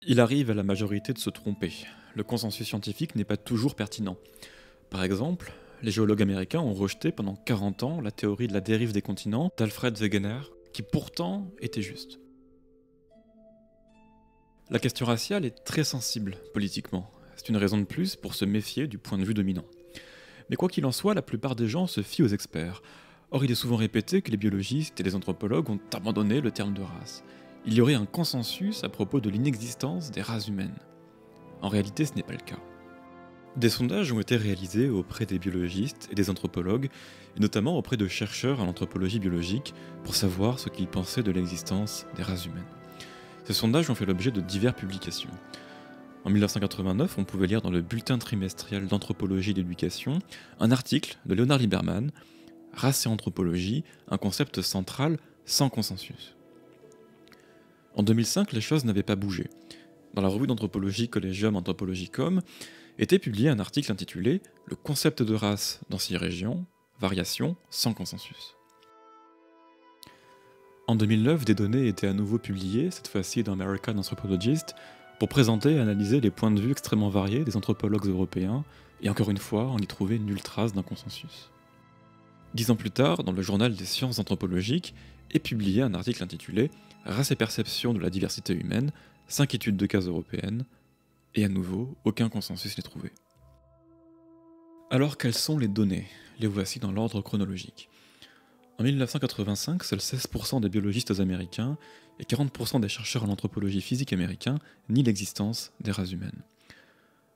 Il arrive à la majorité de se tromper. Le consensus scientifique n'est pas toujours pertinent. Par exemple, les géologues américains ont rejeté pendant 40 ans la théorie de la dérive des continents d'Alfred Wegener, qui pourtant était juste. La question raciale est très sensible politiquement. C'est une raison de plus pour se méfier du point de vue dominant. Mais quoi qu'il en soit, la plupart des gens se fient aux experts. Or, il est souvent répété que les biologistes et les anthropologues ont abandonné le terme de race. Il y aurait un consensus à propos de l'inexistence des races humaines. En réalité, ce n'est pas le cas. Des sondages ont été réalisés auprès des biologistes et des anthropologues, et notamment auprès de chercheurs en anthropologie biologique, pour savoir ce qu'ils pensaient de l'existence des races humaines. Ces sondages ont fait l'objet de diverses publications. En 1989, on pouvait lire dans le bulletin trimestriel d'anthropologie et d'éducation un article de Leonard Lieberman, Race et anthropologie, un concept central sans consensus. En 2005, les choses n'avaient pas bougé. Dans la revue d'anthropologie Collegium Anthropologicum était publié un article intitulé Le concept de race dans 6 régions, variation sans consensus. En 2009, des données étaient à nouveau publiées, cette fois-ci dans American Anthropologist, pour présenter et analyser les points de vue extrêmement variés des anthropologues européens, et encore une fois, on n'y trouvait nulle trace d'un consensus. 10 ans plus tard, dans le journal des sciences anthropologiques, est publié un article intitulé Race et perception de la diversité humaine, 5 études de cas européennes, et à nouveau, aucun consensus n'est trouvé. Alors quelles sont les données? Les voici dans l'ordre chronologique. En 1985, seuls 16% des biologistes américains et 40% des chercheurs en anthropologie physique américains nient l'existence des races humaines.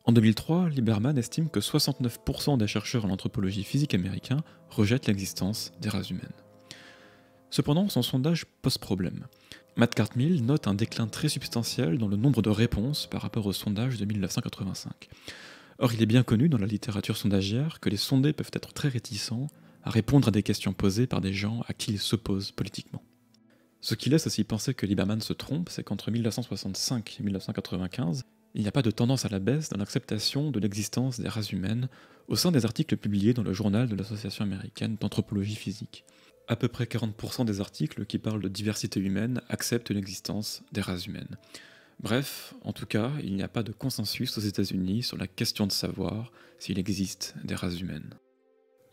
En 2003, Lieberman estime que 69% des chercheurs en anthropologie physique américains rejettent l'existence des races humaines. Cependant, son sondage pose problème. Matt Cartmill note un déclin très substantiel dans le nombre de réponses par rapport au sondage de 1985. Or, il est bien connu dans la littérature sondagière que les sondés peuvent être très réticents à répondre à des questions posées par des gens à qui ils s'opposent politiquement. Ce qui laisse aussi penser que Lieberman se trompe, c'est qu'entre 1965 et 1995, il n'y a pas de tendance à la baisse dans l'acceptation de l'existence des races humaines au sein des articles publiés dans le journal de l'Association américaine d'anthropologie physique. À peu près 40% des articles qui parlent de diversité humaine acceptent l'existence des races humaines. Bref, en tout cas, il n'y a pas de consensus aux États-Unis sur la question de savoir s'il existe des races humaines.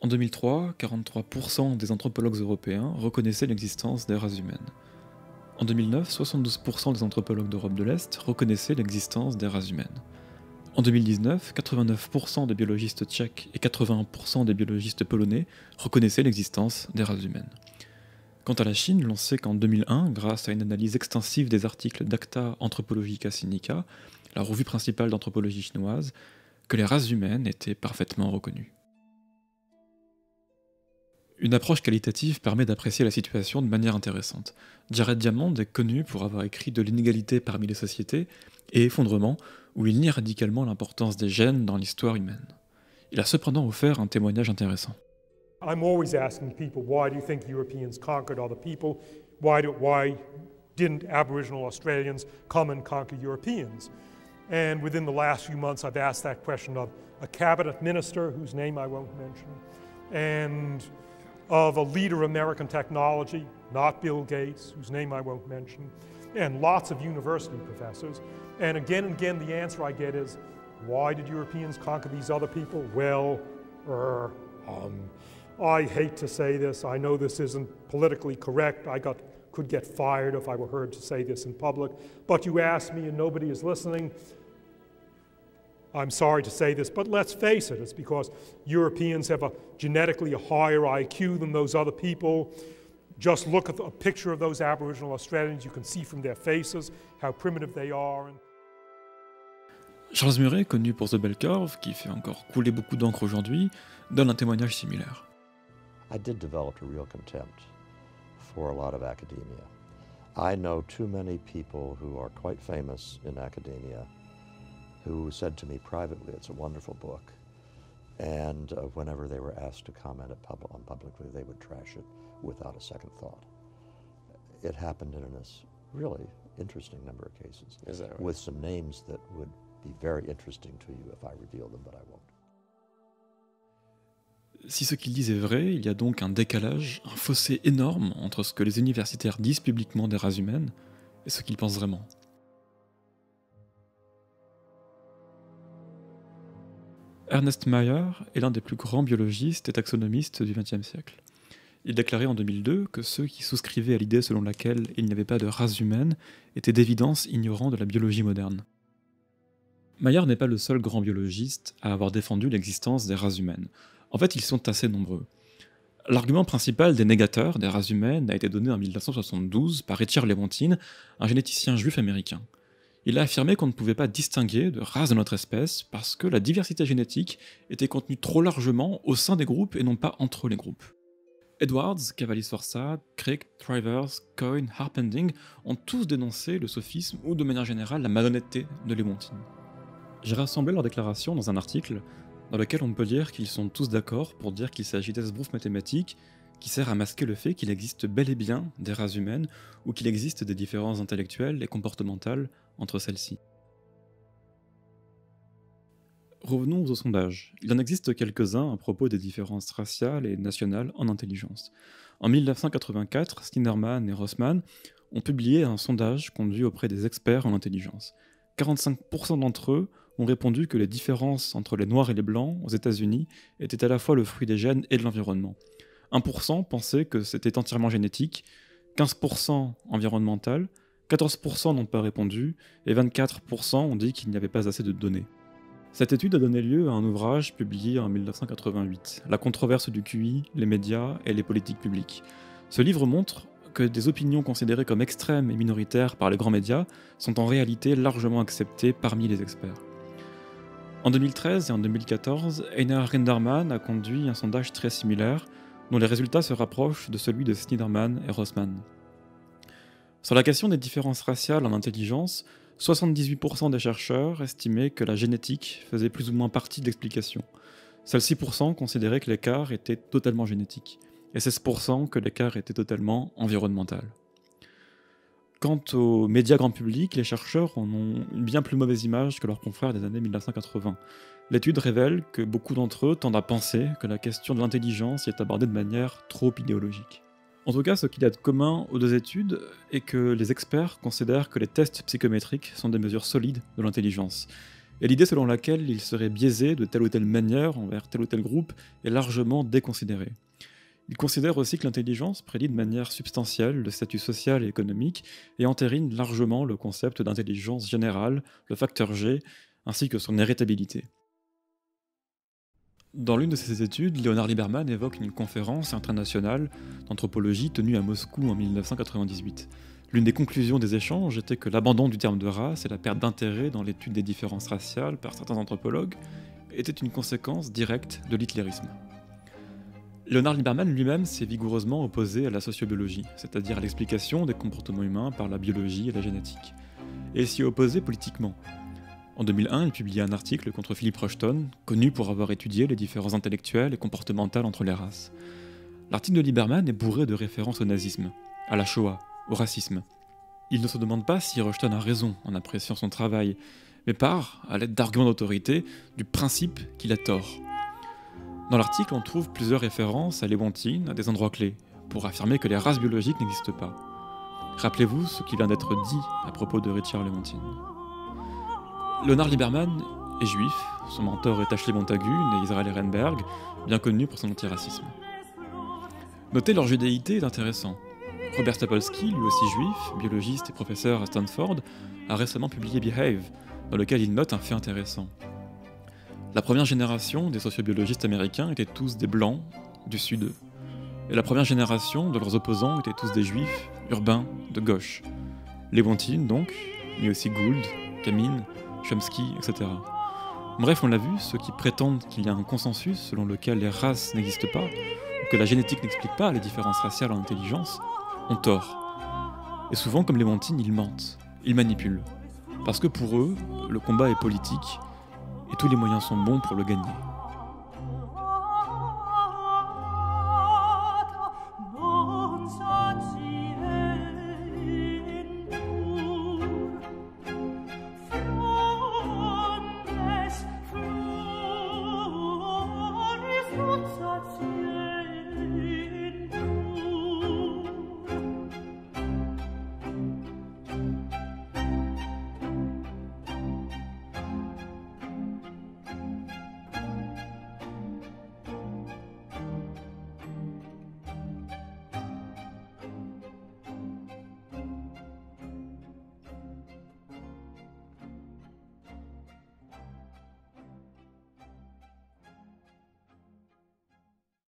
En 2003, 43% des anthropologues européens reconnaissaient l'existence des races humaines. En 2009, 72% des anthropologues d'Europe de l'Est reconnaissaient l'existence des races humaines. En 2019, 89% des biologistes tchèques et 81% des biologistes polonais reconnaissaient l'existence des races humaines. Quant à la Chine, l'on sait qu'en 2001, grâce à une analyse extensive des articles d'Acta Anthropologica Sinica, la revue principale d'anthropologie chinoise, que les races humaines étaient parfaitement reconnues. Une approche qualitative permet d'apprécier la situation de manière intéressante. Jared Diamond est connu pour avoir écrit De l'inégalité parmi les sociétés et Effondrement, où il nie radicalement l'importance des gènes dans l'histoire humaine. Il a cependant offert un témoignage intéressant. I'm always asking people, why do you think Europeans conquered other people? Why didn't Aboriginal Australians come and conquer Europeans? And within the last few months, I've asked that question of a cabinet minister, whose name I won't mention, and of a leader of American technology, not Bill Gates, whose name I won't mention, and lots of university professors. And again, the answer I get is, why did Europeans conquer these other people? Well, I hate to say this, I know this isn't politically correct, could get fired if I were heard to say this in public, but you asked me and nobody is listening. I'm sorry to say this, but let's face it, it's because Europeans have genetically a higher IQ than those other people. Just look at a picture of those Aboriginal Australians, you can see from their faces how primitive they are. Charles Murray, connu pour The Bell Curve, qui fait encore couler beaucoup d'encre aujourd'hui, donne un témoignage similaire. I did develop a real contempt for a lot of academia. I know too many people who are quite famous in academia who said to me privately, it's a wonderful book, and whenever they were asked to comment on publicly, they would trash it without a second thought. It happened in a really interesting number of cases. Is that right? With some names that would be very interesting to you if I reveal them, but I won't. Si ce qu'ils disent est vrai, il y a donc un décalage, un fossé énorme entre ce que les universitaires disent publiquement des races humaines et ce qu'ils pensent vraiment. Ernest Mayr est l'un des plus grands biologistes et taxonomistes du XXe siècle. Il déclarait en 2002 que ceux qui souscrivaient à l'idée selon laquelle il n'y avait pas de race humaine étaient d'évidence ignorants de la biologie moderne. Mayr n'est pas le seul grand biologiste à avoir défendu l'existence des races humaines. En fait, ils sont assez nombreux. L'argument principal des négateurs des races humaines a été donné en 1972 par Richard Lewontin, un généticien juif américain. Il a affirmé qu'on ne pouvait pas distinguer de race de notre espèce parce que la diversité génétique était contenue trop largement au sein des groupes et non pas entre les groupes. Edwards, Cavalli-Sforza, Crick, Thrivers, Coyne, Harpending ont tous dénoncé le sophisme ou de manière générale la malhonnêteté de Lewontin. J'ai rassemblé leurs déclarations dans un article dans lequel on peut lire qu'ils sont tous d'accord pour dire qu'il s'agit d'esbrouf mathématique qui sert à masquer le fait qu'il existe bel et bien des races humaines ou qu'il existe des différences intellectuelles et comportementales entre celles-ci. Revenons aux sondages. Il en existe quelques-uns à propos des différences raciales et nationales en intelligence. En 1984, Stinnerman et Rossmann ont publié un sondage conduit auprès des experts en intelligence. 45% d'entre eux ont répondu que les différences entre les noirs et les blancs aux États-Unis étaient à la fois le fruit des gènes et de l'environnement. 1% pensaient que c'était entièrement génétique, 15% environnemental, 14% n'ont pas répondu et 24% ont dit qu'il n'y avait pas assez de données. Cette étude a donné lieu à un ouvrage publié en 1988, La controverse du QI, les médias et les politiques publiques. Ce livre montre que des opinions considérées comme extrêmes et minoritaires par les grands médias sont en réalité largement acceptées parmi les experts. En 2013 et en 2014, Einar Rinderman a conduit un sondage très similaire, dont les résultats se rapprochent de celui de Stinnerman et Rossmann. Sur la question des différences raciales en intelligence, 78% des chercheurs estimaient que la génétique faisait plus ou moins partie de l'explication. Seuls 6% considéraient que l'écart était totalement génétique, et 16% que l'écart était totalement environnemental. Quant aux médias grand public, les chercheurs en ont une bien plus mauvaise image que leurs confrères des années 1980. L'étude révèle que beaucoup d'entre eux tendent à penser que la question de l'intelligence y est abordée de manière trop idéologique. En tout cas, ce qu'il y a de commun aux deux études est que les experts considèrent que les tests psychométriques sont des mesures solides de l'intelligence. Et l'idée selon laquelle ils seraient biaisés de telle ou telle manière envers tel ou tel groupe est largement déconsidérée. Ils considèrent aussi que l'intelligence prédit de manière substantielle le statut social et économique et entérine largement le concept d'intelligence générale, le facteur G, ainsi que son héritabilité. Dans l'une de ses études, Leonard Lieberman évoque une conférence internationale d'anthropologie tenue à Moscou en 1998. L'une des conclusions des échanges était que l'abandon du terme de race et la perte d'intérêt dans l'étude des différences raciales par certains anthropologues était une conséquence directe de l'hitlérisme. Leonard Lieberman lui-même s'est vigoureusement opposé à la sociobiologie, c'est-à-dire à l'explication des comportements humains par la biologie et la génétique, et s'y est opposé politiquement. En 2001, il publia un article contre Philip Rushton, connu pour avoir étudié les différences intellectuelles et comportementales entre les races. L'article de Lieberman est bourré de références au nazisme, à la Shoah, au racisme. Il ne se demande pas si Rushton a raison en appréciant son travail, mais part, à l'aide d'arguments d'autorité, du principe qu'il a tort. Dans l'article, on trouve plusieurs références à Lewontin à des endroits clés, pour affirmer que les races biologiques n'existent pas. Rappelez-vous ce qui vient d'être dit à propos de Richard Lewontin. Leonard Lieberman est juif, son mentor est Ashley Montagu, né Israel Ehrenberg, bien connu pour son antiracisme. Noter leur judéité est intéressant. Robert Sapolsky, lui aussi juif, biologiste et professeur à Stanford, a récemment publié Behave, dans lequel il note un fait intéressant. La première génération des sociobiologistes américains étaient tous des blancs du Sud, et la première génération de leurs opposants étaient tous des juifs, urbains, de gauche. Lewontin donc, mais aussi Gould, Kamin, Chomsky, etc. Bref, on l'a vu, ceux qui prétendent qu'il y a un consensus selon lequel les races n'existent pas, ou que la génétique n'explique pas les différences raciales en intelligence, ont tort. Et souvent, comme Lewontin, ils mentent, ils manipulent. Parce que pour eux, le combat est politique, et tous les moyens sont bons pour le gagner.